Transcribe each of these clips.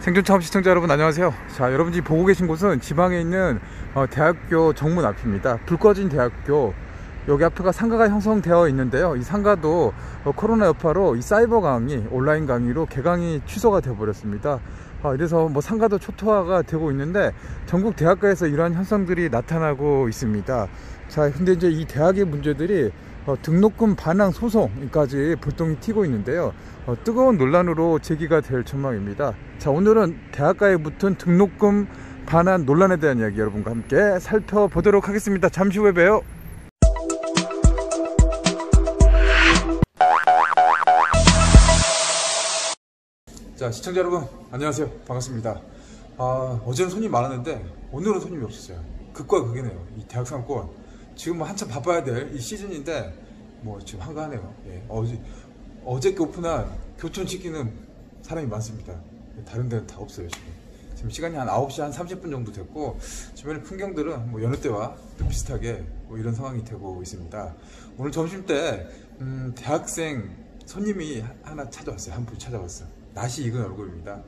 생존 시청자 여러분 안녕하세요. 자, 여러분들이 보고 계신 곳은 지방에 있는 대학교 정문 앞입니다. 불 꺼진 대학교, 여기 앞에가 상가가 형성되어 있는데요. 이 상가도 코로나 여파로 이 사이버 강의, 온라인 강의로 개강이 취소가 되어 버렸습니다. 이래서 뭐 상가도 초토화가 되고 있는데 전국 대학가에서 이러한 현상들이 나타나고 있습니다. 자, 근데 이제 이 대학의 문제들이 등록금 반환 소송까지 불똥이 튀고 있는데요. 뜨거운 논란으로 제기가 될 전망입니다. 자, 오늘은 대학가에 붙은 등록금 반환 논란에 대한 이야기 여러분과 함께 살펴보도록 하겠습니다. 잠시 후에 봬요. 자, 시청자 여러분 안녕하세요. 반갑습니다. 어제는 손님이 많았는데 오늘은 손님이 없었어요. 극과 극이네요. 이 대학 상권 지금 한참 바빠야 될 이 시즌인데 뭐 지금 한가하네요. 예, 어저께 오픈한 교촌 치킨은 사람이 많습니다. 다른 데는 다 없어요. 지금 시간이 한 9시 한 30분 정도 됐고 주변의 풍경들은 뭐 여느 때와 또 비슷하게 뭐 이런 상황이 되고 있습니다. 오늘 점심때 대학생 손님이 하나 찾아왔어요. 한 분 찾아왔어요. 낯이 익은 얼굴입니다.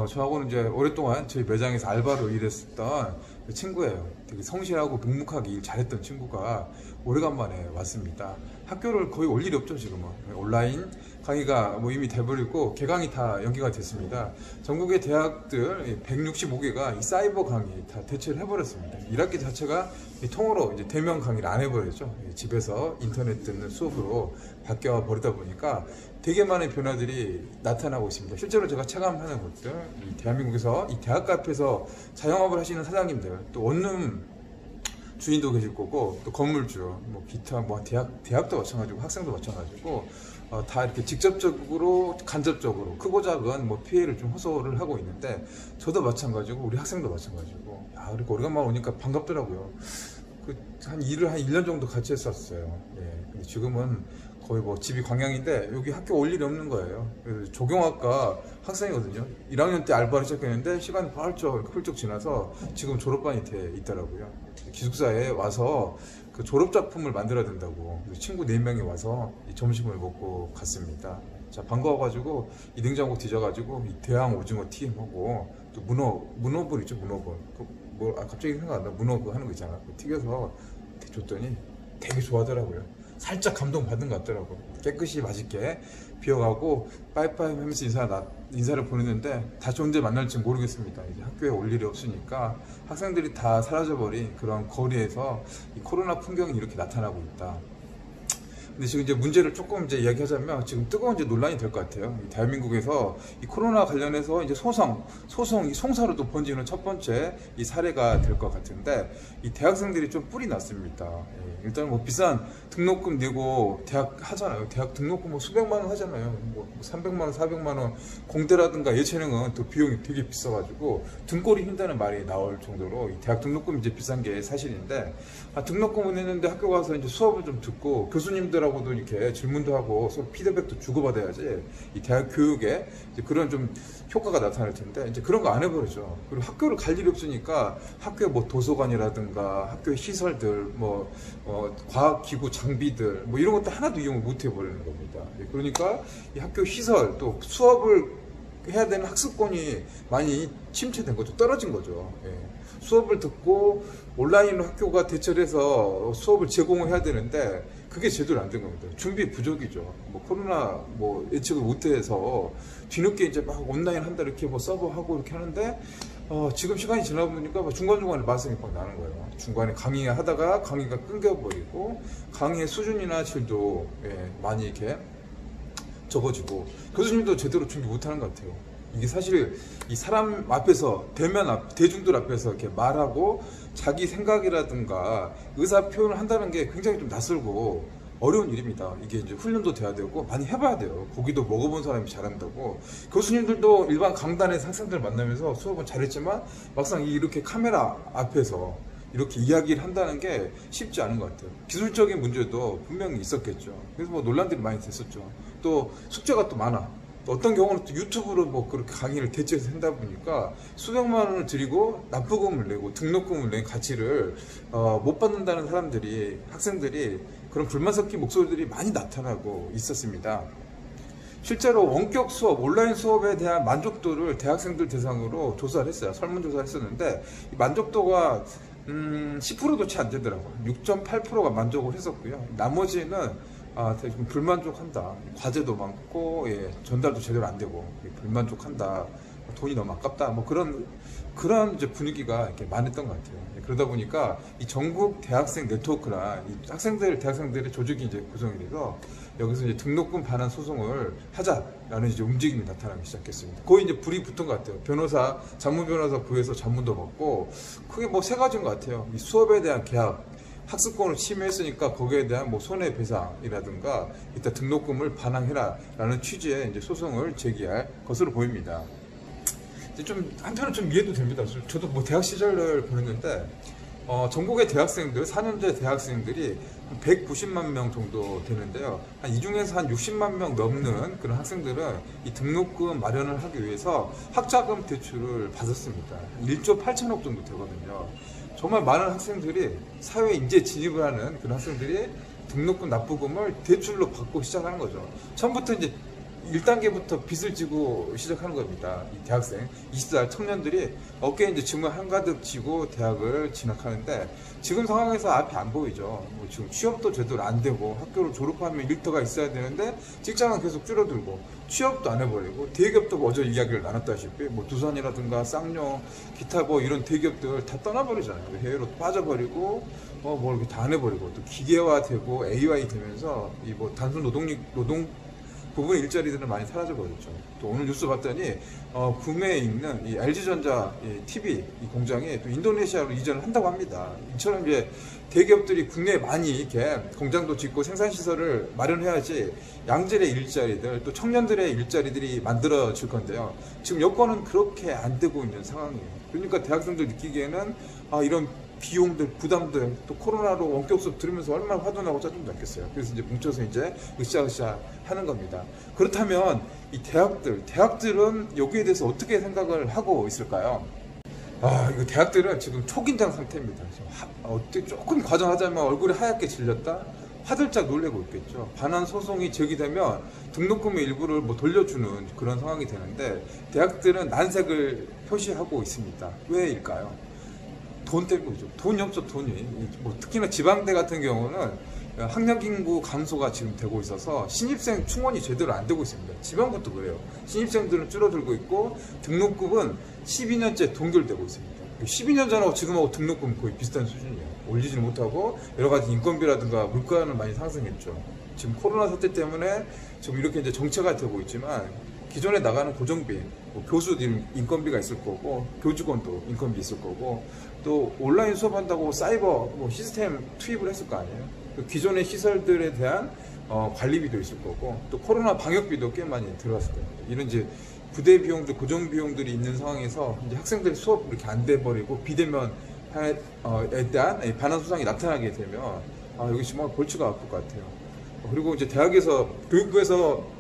저하고는 이제 오랫동안 저희 매장에서 알바로 일했었던 그 친구예요. 되게 성실하고 묵묵하게 일 잘했던 친구가 오래간만에 왔습니다. 학교를 거의 올 일이 없죠. 지금은 온라인 강의가 뭐 이미 돼버리고 개강이 다 연기가 됐습니다. 전국의 대학들 165개가 이 사이버 강의 다 대체를 해버렸습니다. 1학기 자체가 통으로 이제 대면 강의를 안 해버렸죠. 집에서 인터넷 듣는 수업으로 바뀌어 버리다 보니까 되게 많은 변화들이 나타나고 있습니다. 실제로 제가 체감하는 것들, 이 대한민국에서 이 대학가 앞에서 자영업을 하시는 사장님들, 또 원룸 주인도 계실 거고, 또 건물주, 뭐 기타, 뭐 대학도 마찬가지고 학생도 마찬가지고 다 이렇게 직접적으로 간접적으로 크고 작은 뭐 피해를 좀 호소를 하고 있는데, 저도 마찬가지고 우리 학생도 마찬가지고, 그리고 오래간만에 오니까 반갑더라고요. 한 일을 한 1년 정도 같이 했었어요. 예, 근데 지금은 거의 뭐 집이 광양인데 여기 학교 올 일이 없는 거예요. 그래서 조경학과 학생이거든요. 1학년 때 알바를 시작했는데 시간이 훌쩍 지나서 지금 졸업반이 돼 있더라고요. 기숙사에 와서 그 졸업 작품을 만들어야 된다고 친구 4명이 와서 점심을 먹고 갔습니다. 자, 반가워가지고 이 냉장고 뒤져가지고 이 대왕 오징어 튀김하고 또 문어볼 있죠. 문어볼 갑자기 생각 안 나. 문어 하는 거 있잖아. 튀겨서 줬더니 되게 좋아하더라고요. 살짝 감동받은 것 같더라고. 깨끗이 맛있게 비워가고 빠이빠이 하면서 인사를 보냈는데 다시 언제 만날지 모르겠습니다. 이제 학교에 올 일이 없으니까 학생들이 다 사라져버린 그런 거리에서 이 코로나 풍경이 이렇게 나타나고 있다. 근데 지금 이제 문제를 조금 이제 이야기하자면 지금 뜨거운 이제 논란이 될 것 같아요. 대한민국에서 이 코로나 관련해서 이제 이 송사로 또 번지는 첫 번째 이 사례가 될 것 같은데 이 대학생들이 좀 뿔이 났습니다. 일단 뭐 비싼 등록금 내고 대학 하잖아요. 대학 등록금 뭐 수백만 원 하잖아요. 뭐 300만 원, 400만 원 공대라든가 예체능은 또 비용이 되게 비싸가지고 등골이 휜다는 말이 나올 정도로 이 대학 등록금 이제 비싼 게 사실인데 등록금을 냈는데 학교 가서 이제 수업을 좀 듣고 교수님들하고도 이렇게 질문도 하고 서로 피드백도 주고받아야지 이 대학 교육에 이제 그런 좀 효과가 나타날 텐데 이제 그런 거 안 해버리죠. 그리고 학교를 갈 일이 없으니까 학교에 뭐 도서관이라든가 학교의 시설들 과학기구 장비들 뭐 이런 것도 하나도 이용을 못 해버리는 겁니다. 그러니까 이 학교 시설 또 수업을 해야 되는 학습권이 많이 침체된 거죠. 떨어진 거죠. 수업을 듣고 온라인으로 학교가 대처를 해서 수업을 제공을 해야 되는데 그게 제대로 안 된 겁니다. 준비 부족이죠. 뭐 코로나 예측을 못해서 뒤늦게 이제 막 온라인 한다 이렇게 뭐 서버하고 이렇게 하는데 지금 시간이 지나 보니까 중간중간에 말썽이 막 나는 거예요. 중간에 강의하다가 강의가 끊겨버리고 강의의 수준이나 질도 많이 이렇게 적어지고 교수님도 제대로 준비 못하는 것 같아요. 이게 사실 이 사람 앞에서 대중들 앞에서 이렇게 말하고 자기 생각이라든가 의사 표현을 한다는 게 굉장히 좀 낯설고 어려운 일입니다. 이게 이제 훈련도 돼야 되고 많이 해봐야 돼요. 고기도 먹어본 사람이 잘한다고. 교수님들도 일반 강단에서 학생들 만나면서 수업은 잘했지만 막상 이렇게 카메라 앞에서 이렇게 이야기를 한다는 게 쉽지 않은 것 같아요. 기술적인 문제도 분명히 있었겠죠. 그래서 뭐 논란들이 많이 됐었죠. 또 숙제가 또 많아. 어떤 경우는 또 유튜브로 뭐 그렇게 강의를 대체해서 한다 보니까 수백만 원을 들이고 납부금을 내고 등록금을 낸 가치를 못 받는다는 학생들이 그런 불만 섞인 목소리들이 많이 나타나고 있었습니다. 실제로 원격 수업, 온라인 수업에 대한 만족도를 대학생들 대상으로 조사를 했어요. 설문조사를 했었는데 이 만족도가 10%도 채 안 되더라고요. 6.8%가 만족을 했었고요. 나머지는 되게 좀 불만족한다. 과제도 많고, 예, 전달도 제대로 안 되고, 불만족한다. 돈이 너무 아깝다. 뭐 그런 이제 분위기가 이렇게 많았던 것 같아요. 그러다 보니까 이 전국 대학생 네트워크나 이 대학생들의 조직이 이제 구성이 돼서 여기서 이제 등록금 반환 소송을 하자라는 이제 움직임이 나타나기 시작했습니다. 거의 이제 불이 붙은 것 같아요. 전문 변호사 구해서 전문도 받고, 크게 뭐 세 가지인 것 같아요. 이 수업에 대한 계약, 학습권을 침해했으니까 거기에 대한 뭐 손해배상이라든가 이따 등록금을 반환해라라는 취지의 이제 소송을 제기할 것으로 보입니다. 좀 한편은 좀 이해도 됩니다. 저도 뭐 대학 시절을 보냈는데 전국의 대학생들, 4년제 대학생들이 190만 명 정도 되는데요. 이 중에서 한 60만 명 넘는 그런 학생들은 이 등록금 마련을 하기 위해서 학자금 대출을 받았습니다. 1조 8천억 정도 되거든요. 정말 많은 학생들이 사회에 이제 진입을 하는 그런 학생들이 등록금 납부금을 대출로 받고 시작하는 거죠. 처음부터 이제 1단계부터 빚을 지고 시작하는 겁니다. 이 대학생, 20살 청년들이 어깨에 이제 짐을 한가득 지고 대학을 진학하는데 지금 상황에서 앞이 안 보이죠. 뭐 지금 취업도 제대로 안 되고 학교를 졸업하면 일터가 있어야 되는데 직장은 계속 줄어들고 취업도 안 해버리고 대기업도 어제 이야기를 나눴다시피 뭐 두산이라든가 쌍용, 기타 뭐 이런 대기업들 다 떠나버리잖아요. 해외로 빠져버리고 뭐 이렇게 다 안 해버리고 또 기계화되고 AI 되면서 이 뭐 단순 노동 부분의 일자리들은 많이 사라져버렸죠. 또 오늘 뉴스 봤더니 구매에 있는 이 LG전자 TV 이 공장이 또 인도네시아로 이전을 한다고 합니다. 이처럼 이제 대기업들이 국내에 많이 이렇게 공장도 짓고 생산시설을 마련해야지 양질의 일자리들 또 청년들의 일자리들이 만들어질 건데요. 지금 여건은 그렇게 안 되고 있는 상황이에요. 그러니까 대학생들 느끼기에는 이런 비용들, 부담들, 또 코로나로 원격 수업 들으면서 얼마나 화도 나고 짜증도 났겠어요. 그래서 이제 뭉쳐서 이제 으쌰으쌰 하는 겁니다. 그렇다면 이 대학들은 여기에 대해서 어떻게 생각을 하고 있을까요? 이거 대학들은 지금 초긴장 상태입니다. 어떻게 조금 과장하자면 얼굴이 하얗게 질렸다? 화들짝 놀래고 있겠죠. 반환 소송이 제기되면 등록금의 일부를 뭐 돌려주는 그런 상황이 되는데 대학들은 난색을 표시하고 있습니다. 왜일까요? 돈 때문이죠. 돈이 없어, 돈이. 뭐 특히나 지방대 같은 경우는 학력 인구 감소가 지금 되고 있어서 신입생 충원이 제대로 안 되고 있습니다. 지방부터 그래요. 신입생들은 줄어들고 있고 등록금은 12년째 동결되고 있습니다. 12년 전하고 지금하고 등록금 거의 비슷한 수준이에요. 올리지는 못하고 여러 가지 인건비라든가 물가는 많이 상승했죠. 지금 코로나 사태 때문에 지금 이렇게 이제 정체가 되고 있지만 기존에 나가는 고정비, 뭐 교수들 인건비가 있을 거고 교직원도 인건비 있을 거고 또 온라인 수업한다고 사이버 뭐 시스템 투입을 했을 거 아니에요. 기존의 시설들에 대한 관리비도 있을 거고 또 코로나 방역비도 꽤 많이 들어갔을 거예요. 이런 이제 부대 비용들, 고정 비용들이 있는 상황에서 이제 학생들이 수업 이렇게 안 돼 버리고 비대면에 대한 반환 수상이 나타나게 되면 여기 정말 골치가 아플 것 같아요. 그리고 이제 교육부에서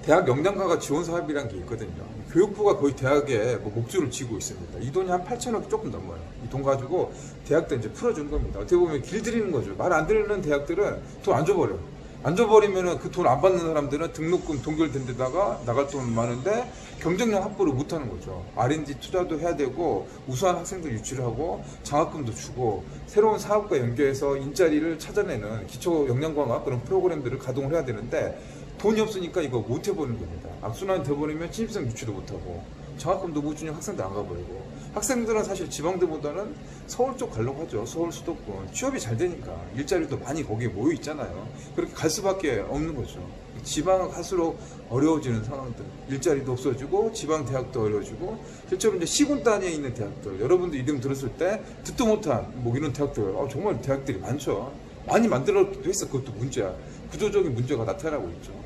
대학 역량강화 지원 사업이라는 게 있거든요. 교육부가 거의 대학에 뭐 목줄을 쥐고 있습니다. 이 돈이 한 8천억이 조금 넘어요. 이 돈 가지고 대학들 이제 풀어주는 겁니다. 어떻게 보면 길들이는 거죠. 말 안 듣는 대학들은 돈 안 줘버려. 안 줘버리면은 그 돈 안 받는 사람들은 등록금 동결된 데다가 나갈 돈 많은데 경쟁력 확보를 못 하는 거죠. R&D 투자도 해야 되고 우수한 학생들 유치를 하고 장학금도 주고 새로운 사업과 연계해서 일자리를 찾아내는 기초 역량 강화 그런 프로그램들을 가동을 해야 되는데 돈이 없으니까 이거 못 해버리는 겁니다. 악순환이 돼버리면 신입생 유치도 못하고 장학금도 못 주니 학생들 안 가버리고 학생들은 사실 지방대보다는 서울 쪽 가려고 하죠. 서울 수도권 취업이 잘 되니까 일자리도 많이 거기에 모여 있잖아요. 그렇게 갈 수밖에 없는 거죠. 지방은 갈수록 어려워지는 상황들, 일자리도 없어지고 지방 대학도 어려워지고 실제로 이제 시군 단위에 있는 대학들 여러분들 이름 들었을 때 듣도 못한 뭐 이런 대학들 정말 대학들이 많죠. 많이 만들어도 했어. 그것도 문제야. 구조적인 문제가 나타나고 있죠.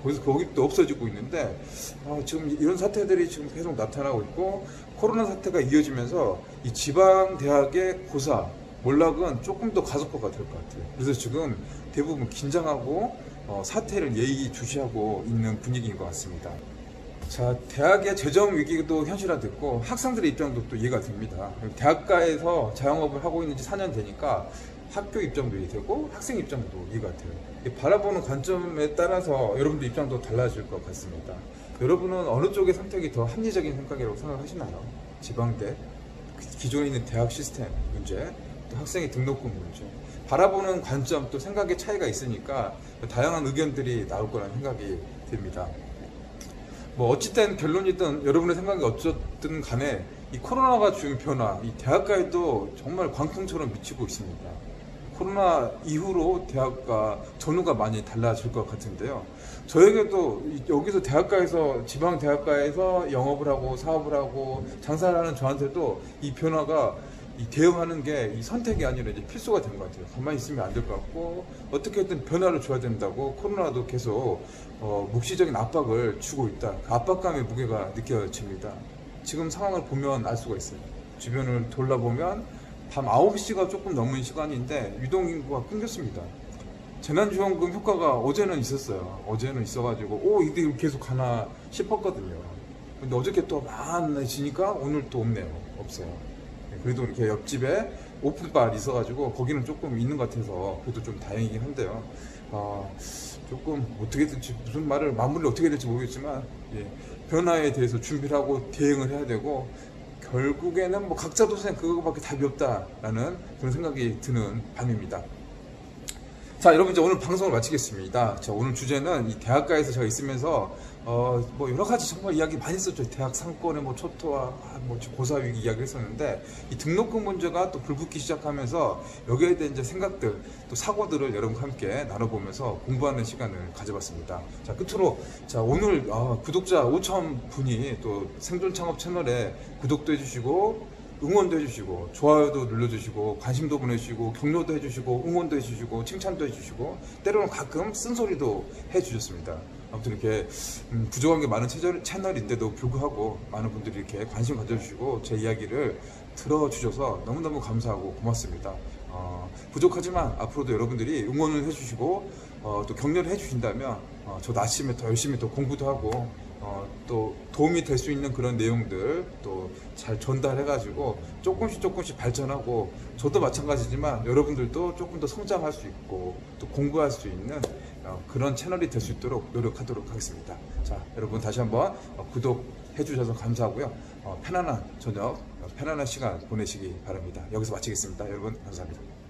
거기서 거기도 없어지고 있는데 지금 이런 사태들이 지금 계속 나타나고 있고 코로나 사태가 이어지면서 이 지방 대학의 고사 몰락은 조금 더 가속화가 될 것 같아요. 그래서 지금 대부분 긴장하고 사태를 예의주시하고 있는 분위기인 것 같습니다. 자, 대학의 재정 위기도 현실화됐고 학생들의 입장도 또 이해가 됩니다. 대학가에서 자영업을 하고 있는 지 4년 되니까 학교 입장도 이해되고 학생 입장도 이해가 돼요. 바라보는 관점에 따라서 여러분들 입장도 달라질 것 같습니다. 여러분은 어느 쪽의 선택이 더 합리적인 생각이라고 생각하시나요? 지방대, 기존에 있는 대학 시스템 문제, 또 학생의 등록금 문제, 바라보는 관점 또 생각의 차이가 있으니까 다양한 의견들이 나올 거라는 생각이 듭니다. 뭐 어찌된 결론이든 여러분의 생각이 어쨌든 간에 이 코로나가 준 변화, 이 대학가에도 정말 광풍처럼 미치고 있습니다. 코로나 이후로 대학가 전후가 많이 달라질 것 같은데요. 저에게도 여기서 대학가에서 지방 대학가에서 영업을 하고 사업을 하고 장사를 하는 저한테도 이 변화가 이 대응하는 게 이 선택이 아니라 이제 필수가 된 것 같아요. 가만히 있으면 안 될 것 같고 어떻게든 변화를 줘야 된다고 코로나도 계속 묵시적인 압박을 주고 있다. 그 압박감의 무게가 느껴집니다. 지금 상황을 보면 알 수가 있어요. 주변을 돌아보면 밤 9시가 조금 넘은 시간인데 유동인구가 끊겼습니다. 재난지원금 효과가 어제는 있었어요. 어제는 있어가지고 이게 계속 가나 싶었거든요. 근데 어저께 또 많아지니까 오늘 또 없어요. 그래도 이렇게 옆집에 오픈바가 있어가지고 거기는 조금 있는 것 같아서 그래도 좀 다행이긴 한데요. 조금 어떻게 될지 무슨 말을 마무리를 어떻게 될지 모르겠지만 변화에 대해서 준비를 하고 대응을 해야 되고 결국에는 뭐 각자 도생 그거밖에 답이 없다라는 그런 생각이 드는 밤입니다. 자, 여러분 이제 오늘 방송을 마치겠습니다. 자, 오늘 주제는 이 대학가에서 제가 있으면서 뭐 여러 가지 정말 이야기 많이 했었죠. 대학 상권의 뭐 초토화, 뭐 고사 위기 이야기를 했었는데 이 등록금 문제가 또 불붙기 시작하면서 여기에 대한 이제 생각들, 또 사고들을 여러분과 함께 나눠보면서 공부하는 시간을 가져봤습니다. 자, 끝으로 자 오늘 구독자 5,000 분이 또 생존 창업 채널에 구독도 해주시고 응원도 해주시고 좋아요도 눌러주시고 관심도 보내주시고 격려도 해주시고 응원도 해주시고 칭찬도 해주시고 때로는 가끔 쓴소리도 해주셨습니다. 아무튼 이렇게 부족한 게 많은 채널인데도 불구하고 많은 분들이 이렇게 관심 가져주시고 제 이야기를 들어주셔서 너무너무 감사하고 고맙습니다. 부족하지만 앞으로도 여러분들이 응원을 해주시고 또 격려를 해주신다면 저도 아침에 더 열심히 더 공부도 하고 또 도움이 될 수 있는 그런 내용들 또 잘 전달해가지고 조금씩 발전하고 저도 마찬가지지만 여러분들도 조금 더 성장할 수 있고 또 공부할 수 있는 그런 채널이 될 수 있도록 노력하도록 하겠습니다. 자, 여러분 다시 한번 구독해 주셔서 감사하고요. 편안한 저녁, 편안한 시간 보내시기 바랍니다. 여기서 마치겠습니다. 여러분 감사합니다.